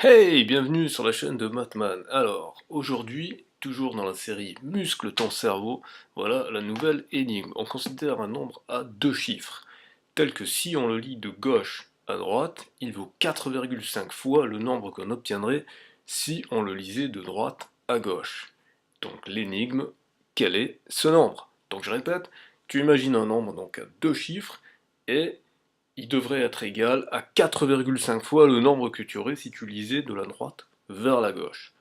Hey, bienvenue sur la chaîne de Mathman. Alors, aujourd'hui, toujours dans la série Muscle ton cerveau, voilà la nouvelle énigme. On considère un nombre à deux chiffres, tel que si on le lit de gauche à droite, il vaut 4,5 fois le nombre qu'on obtiendrait si on le lisait de droite à gauche. Donc l'énigme, quel est ce nombre? Donc je répète, tu imagines un nombre donc à deux chiffres, et il devrait être égal à 4,5 fois le nombre que tu aurais si tu lisais de la droite vers la gauche.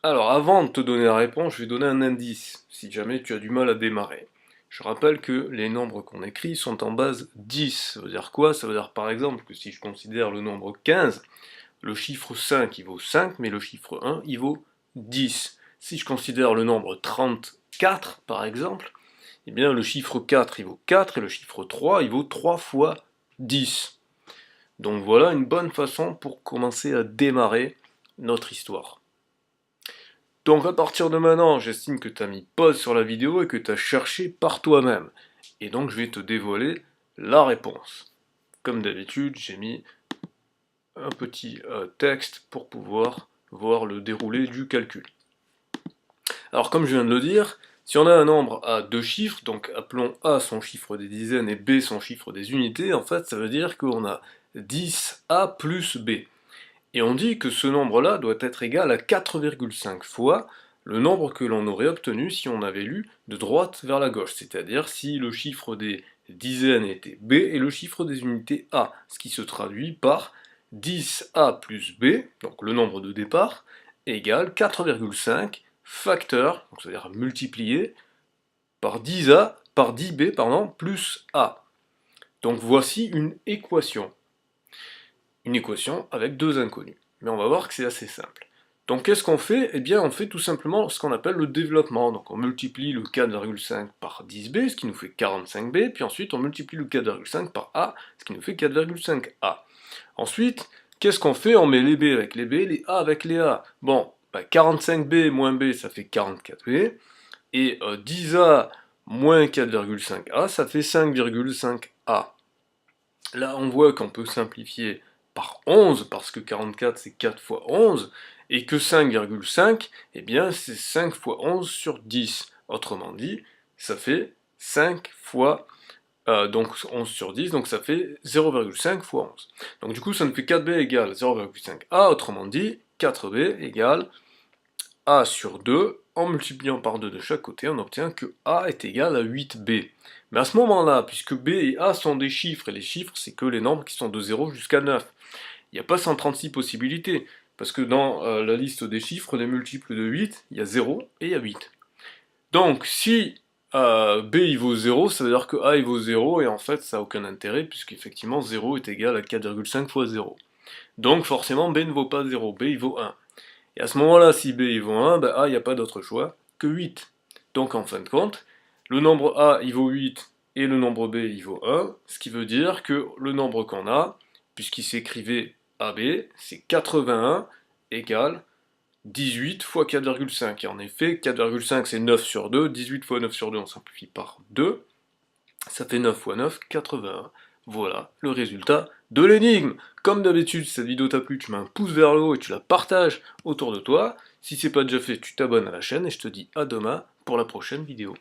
Alors, avant de te donner la réponse, je vais donner un indice, si jamais tu as du mal à démarrer. Je rappelle que les nombres qu'on écrit sont en base 10. Ça veut dire quoi? Ça veut dire par exemple que si je considère le nombre 15, le chiffre 5 il vaut 5, mais le chiffre 1 il vaut 10. Si je considère le nombre 34 par exemple, eh bien le chiffre 4 il vaut 4 et le chiffre 3 il vaut 3 fois 10. Donc voilà une bonne façon pour commencer à démarrer notre histoire. Donc à partir de maintenant, j'estime que tu as mis pause sur la vidéo et que tu as cherché par toi-même. Et donc je vais te dévoiler la réponse. Comme d'habitude, j'ai mis un petit texte pour pouvoir voir le déroulé du calcul. Alors comme je viens de le dire, si on a un nombre à deux chiffres, donc appelons A son chiffre des dizaines et B son chiffre des unités, en fait ça veut dire qu'on a 10A plus B. Et on dit que ce nombre-là doit être égal à 4,5 fois le nombre que l'on aurait obtenu si on avait lu de droite vers la gauche, c'est-à-dire si le chiffre des dizaines était B et le chiffre des unités A, ce qui se traduit par 10A plus B, donc le nombre de départ, égale 4,5 facteur, donc c'est-à-dire multiplié, par 10A, par 10B, pardon, plus A. Donc voici une équation. Une équation avec deux inconnus. Mais on va voir que c'est assez simple. Donc qu'est-ce qu'on fait? Eh bien on fait tout simplement ce qu'on appelle le développement. Donc on multiplie le 4,5 par 10b, ce qui nous fait 45b, puis ensuite on multiplie le 4,5 par a, ce qui nous fait 4,5a. Ensuite, qu'est-ce qu'on fait? On met les b avec les b, les a avec les a. Bon, 45b moins b, ça fait 44b, et 10a moins 4,5a, ça fait 5,5a. Là, on voit qu'on peut simplifier par 11, parce que 44 c'est 4 fois 11, et que 5,5, eh bien c'est 5 fois 11 sur 10. Autrement dit, ça fait 5 fois donc 11 sur 10, donc ça fait 0,5 fois 11. Donc du coup, ça nous fait 4b égale 0,5a, autrement dit, 4b égale a sur 2, en multipliant par 2 de chaque côté, on obtient que a est égal à 8b. Mais à ce moment-là, puisque b et a sont des chiffres, et les chiffres, c'est que les nombres qui sont de 0 jusqu'à 9, il n'y a pas 136 possibilités, parce que dans la liste des chiffres, les multiples de 8, il y a 0 et il y a 8. Donc, si b il vaut 0, ça veut dire que a il vaut 0, et en fait, ça n'a aucun intérêt, puisqu'effectivement, 0 est égal à 4,5 fois 0. Donc, forcément, b ne vaut pas 0, b il vaut 1. Et à ce moment-là, si b il vaut 1, ben A, il n'y a pas d'autre choix que 8. Donc en fin de compte, le nombre A il vaut 8 et le nombre B il vaut 1, ce qui veut dire que le nombre qu'on a, puisqu'il s'écrivait AB, c'est 81 égale 18 fois 4,5. Et en effet, 4,5 c'est 9 sur 2, 18 fois 9 sur 2 on simplifie par 2, ça fait 9 fois 9, 81. Voilà le résultat de l'énigme. Comme d'habitude, si cette vidéo t'a plu, tu mets un pouce vers le haut et tu la partages autour de toi. Si c'est pas déjà fait, tu t'abonnes à la chaîne et je te dis à demain pour la prochaine vidéo.